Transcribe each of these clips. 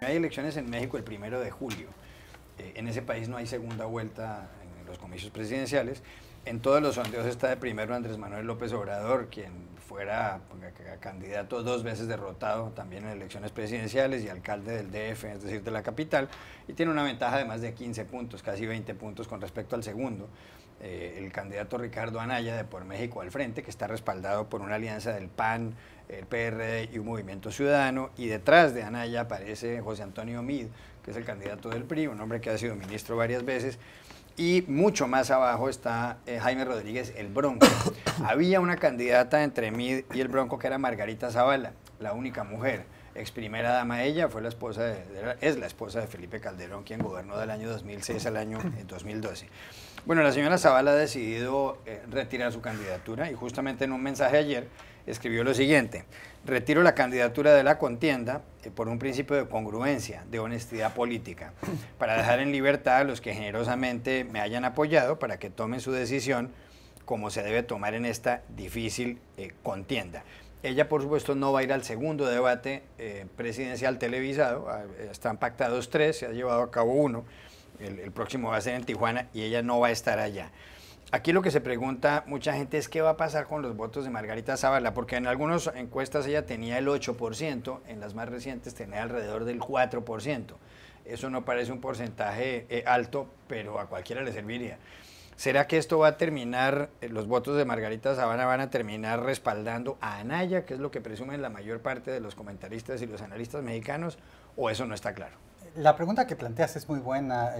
Hay elecciones en México el 1 de julio. En ese país no hay segunda vuelta en los comicios presidenciales. En todos los sondeos está de primero Andrés Manuel López Obrador, quien fuera candidato 2 veces derrotado también en elecciones presidenciales y alcalde del DF, es decir, de la capital, y tiene una ventaja de más de 15 puntos, casi 20 puntos con respecto al segundo. El candidato Ricardo Anaya de Por México al Frente, que está respaldado por una alianza del PAN, el PRD y un Movimiento Ciudadano, y detrás de Anaya aparece José Antonio Meade, que es el candidato del PRI, un hombre que ha sido ministro varias veces, y mucho más abajo está Jaime Rodríguez, el Bronco. Había una candidata entre Meade y el Bronco que era Margarita Zavala, la única mujer, ex primera dama. Ella fue es la esposa de Felipe Calderón, quien gobernó del año 2006 al año 2012. Bueno, la señora Zavala ha decidido retirar su candidatura y justamente en un mensaje ayer escribió lo siguiente: retiro la candidatura de la contienda por un principio de congruencia, de honestidad política, para dejar en libertad a los que generosamente me hayan apoyado para que tomen su decisión como se debe tomar en esta difícil contienda. Ella, por supuesto, no va a ir al segundo debate presidencial televisado. Están pactados 3, se ha llevado a cabo uno. El próximo va a ser en Tijuana y ella no va a estar allá. Aquí lo que se pregunta mucha gente es qué va a pasar con los votos de Margarita Zavala, porque en algunas encuestas ella tenía el 8%, en las más recientes tenía alrededor del 4%. Eso no parece un porcentaje alto, pero a cualquiera le serviría. ¿Será que esto va a terminar, los votos de Margarita Zavala van a terminar respaldando a Anaya, que es lo que presumen la mayor parte de los comentaristas y los analistas mexicanos, o eso no está claro? La pregunta que planteas es muy buena,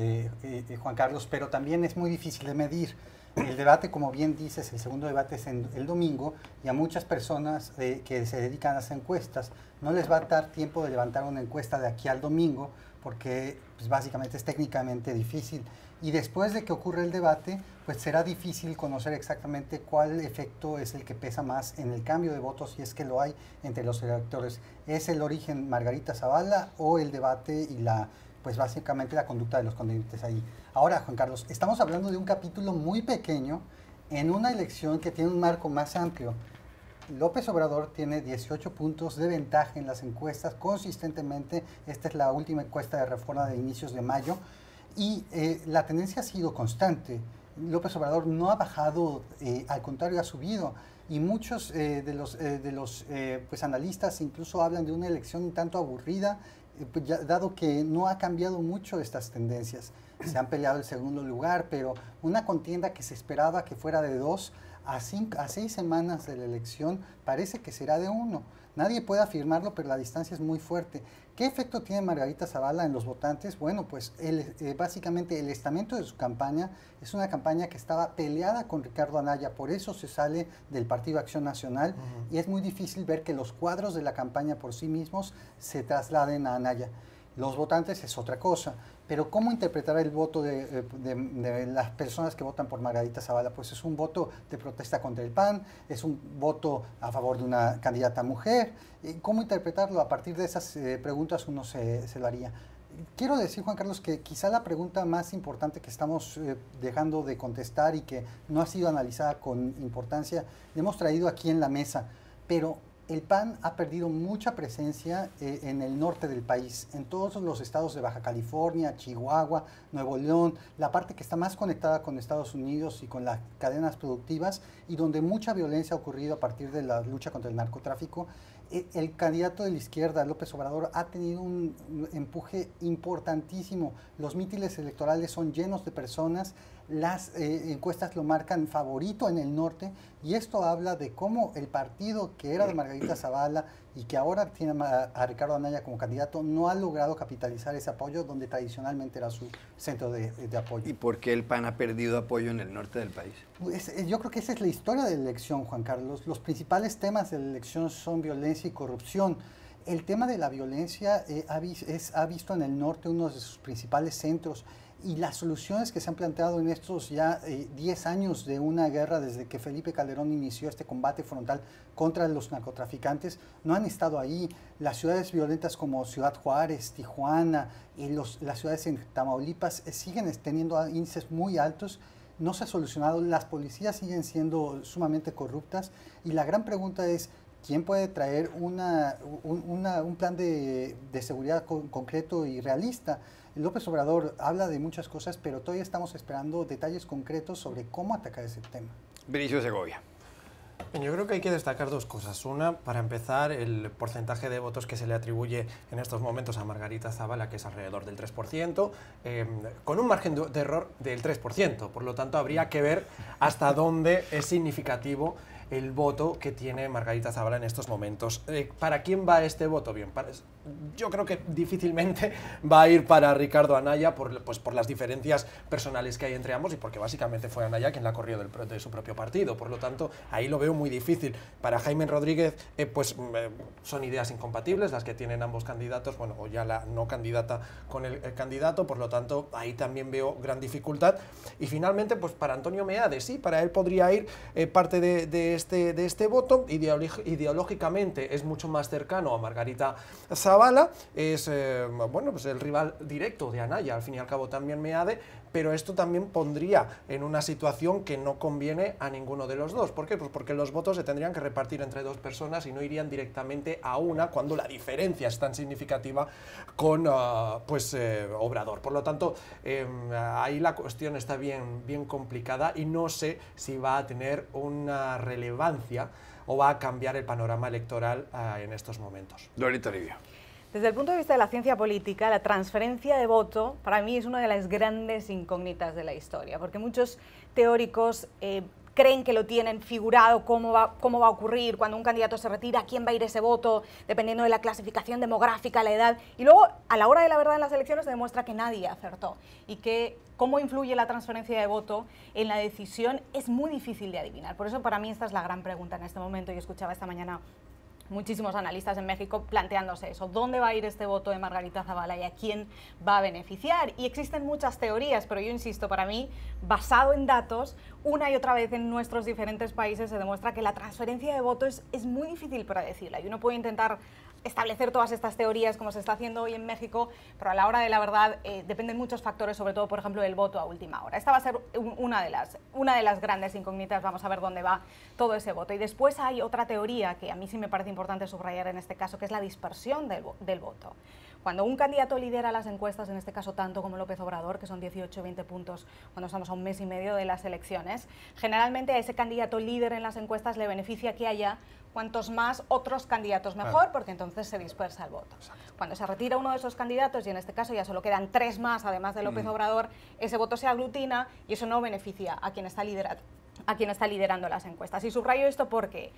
Juan Carlos, pero también es muy difícil de medir. El debate, como bien dices, el segundo debate es el domingo, y a muchas personas que se dedican a las encuestas no les va a dar tiempo de levantar una encuesta de aquí al domingo, porque pues, básicamente es técnicamente difícil. Y después de que ocurra el debate, pues será difícil conocer exactamente cuál efecto es el que pesa más en el cambio de votos, si es que lo hay entre los electores. ¿Es el origen Margarita Zavala o el debate y pues básicamente la conducta de los contendientes ahí? Ahora, Juan Carlos, estamos hablando de un capítulo muy pequeño en una elección que tiene un marco más amplio. López Obrador tiene 18 puntos de ventaja en las encuestas consistentemente. Esta es la última encuesta de Reforma de inicios de mayo. Y la tendencia ha sido constante. López Obrador no ha bajado, al contrario ha subido. Y muchos de los pues analistas incluso hablan de una elección un tanto aburrida, dado que no ha cambiado mucho estas tendencias. Se han peleado el segundo lugar, pero una contienda que se esperaba que fuera de 2 a 6 semanas de la elección parece que será de 1. Nadie puede afirmarlo, pero la distancia es muy fuerte. ¿Qué efecto tiene Margarita Zavala en los votantes? Bueno, pues básicamente el estamento de su campaña es una campaña que estaba peleada con Ricardo Anaya, por eso se sale del Partido Acción Nacional, y es muy difícil ver que los cuadros de la campaña por sí mismos se trasladen a Anaya. Los votantes es otra cosa, pero ¿cómo interpretar el voto de las personas que votan por Margarita Zavala? Pues es un voto de protesta contra el PAN, es un voto a favor de una candidata mujer. ¿Cómo interpretarlo? A partir de esas preguntas uno se lo haría. Quiero decir, Juan Carlos, que quizá la pregunta más importante que estamos dejando de contestar y que no ha sido analizada con importancia, la hemos traído aquí en la mesa, pero el PAN ha perdido mucha presencia en el norte del país, en todos los estados de Baja California, Chihuahua, Nuevo León, la parte que está más conectada con Estados Unidos y con las cadenas productivas, y donde mucha violencia ha ocurrido a partir de la lucha contra el narcotráfico. El candidato de la izquierda, López Obrador, ha tenido un empuje importantísimo. Los mítines electorales son llenos de personas, las encuestas lo marcan favorito en el norte, y esto habla de cómo el partido que era de Margarita Zavala y que ahora tiene a Ricardo Anaya como candidato no ha logrado capitalizar ese apoyo donde tradicionalmente era su centro de apoyo. ¿Y por qué el PAN ha perdido apoyo en el norte del país? Yo creo que esa es la historia de la elección, Juan Carlos. Los principales temas de la elección son violencia y corrupción. El tema de la violencia ha visto en el norte uno de sus principales centros, y las soluciones que se han planteado en estos ya 10 años de una guerra desde que Felipe Calderón inició este combate frontal contra los narcotraficantes no han estado ahí. Las ciudades violentas como Ciudad Juárez, Tijuana y las ciudades en Tamaulipas siguen teniendo índices muy altos. No se ha solucionado, las policías siguen siendo sumamente corruptas, y la gran pregunta es ¿quién puede traer un plan de seguridad concreto y realista? López Obrador habla de muchas cosas, pero todavía estamos esperando detalles concretos sobre cómo atacar ese tema. Vinicio Segovia. Yo creo que hay que destacar dos cosas. Una, para empezar, el porcentaje de votos que se le atribuye en estos momentos a Margarita Zavala, que es alrededor del 3%, con un margen de error del 3%. Por lo tanto, habría que ver hasta dónde es significativo el voto que tiene Margarita Zavala en estos momentos. ¿Para quién va este voto? Bien, yo creo que difícilmente va a ir para Ricardo Anaya por las diferencias personales que hay entre ambos y porque básicamente fue Anaya quien la corrió de su propio partido. Por lo tanto, ahí lo veo muy difícil. Para Jaime Rodríguez, son ideas incompatibles las que tienen ambos candidatos, bueno, o ya la no candidata con el candidato, por lo tanto, ahí también veo gran dificultad. Y finalmente, pues para Antonio Meade, sí, para él podría ir parte de este voto. Ideológicamente es mucho más cercano a Margarita Zavala, es pues el rival directo de Anaya, al fin y al cabo también Meade, pero esto también pondría en una situación que no conviene a ninguno de los dos. ¿Por qué? Pues porque los votos se tendrían que repartir entre dos personas y no irían directamente a una cuando la diferencia es tan significativa con Obrador. Por lo tanto, ahí la cuestión está bien complicada y no sé si va a tener una relevancia o va a cambiar el panorama electoral en estos momentos. Lorena Toribio. Desde el punto de vista de la ciencia política, la transferencia de voto para mí es una de las grandes incógnitas de la historia, porque muchos teóricos creen que lo tienen figurado cómo va a ocurrir cuando un candidato se retira, a quién va a ir ese voto, dependiendo de la clasificación demográfica, la edad, y luego a la hora de la verdad en las elecciones se demuestra que nadie acertó y que cómo influye la transferencia de voto en la decisión es muy difícil de adivinar. Por eso para mí esta es la gran pregunta en este momento. Yo escuchaba esta mañana muchísimos analistas en México planteándose eso, ¿dónde va a ir este voto de Margarita Zavala y a quién va a beneficiar? Y existen muchas teorías, pero yo insisto, para mí, basado en datos, una y otra vez en nuestros diferentes países se demuestra que la transferencia de voto es muy difícil predecirla y uno puede intentar establecer todas estas teorías como se está haciendo hoy en México, pero a la hora de la verdad dependen muchos factores, sobre todo, por ejemplo, del voto a última hora. Esta va a ser una de las grandes incógnitas, vamos a ver dónde va todo ese voto. Y después hay otra teoría que a mí sí me parece importante subrayar en este caso, que es la dispersión del voto. Cuando un candidato lidera las encuestas, en este caso tanto como López Obrador, que son 18 o 20 puntos cuando estamos a un mes y medio de las elecciones, generalmente a ese candidato líder en las encuestas le beneficia que haya cuantos más otros candidatos mejor, porque entonces se dispersa el voto. Cuando se retira uno de esos candidatos, y en este caso ya solo quedan 3 más, además de López Obrador, ese voto se aglutina y eso no beneficia a quien está liderando las encuestas. Y subrayo esto porque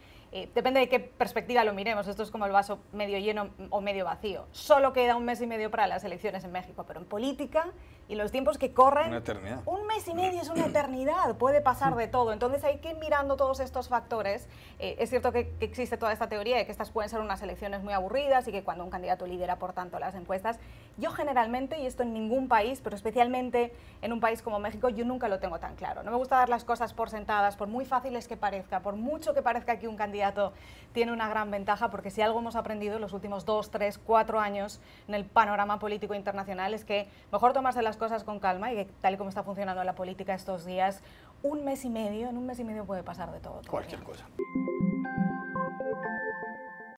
depende de qué perspectiva lo miremos, esto es como el vaso medio lleno o medio vacío. Solo queda un mes y medio para las elecciones en México, pero en política y los tiempos que corren, una eternidad. Un mes y medio es una eternidad, puede pasar de todo. Entonces hay que ir mirando todos estos factores. Es cierto que existe toda esta teoría de que estas pueden ser unas elecciones muy aburridas y que cuando un candidato lidera, por tanto, las encuestas, yo generalmente, y esto en ningún país, pero especialmente en un país como México, yo nunca lo tengo tan claro. No me gusta dar las cosas por sentadas, por muy fáciles que parezca, por mucho que parezca que un candidato tiene una gran ventaja, porque si algo hemos aprendido en los últimos 2, 3, 4 años en el panorama político internacional es que mejor tomarse las cosas con calma y que tal y como está funcionando la política estos días, en un mes y medio puede pasar de todo. Cualquier cosa.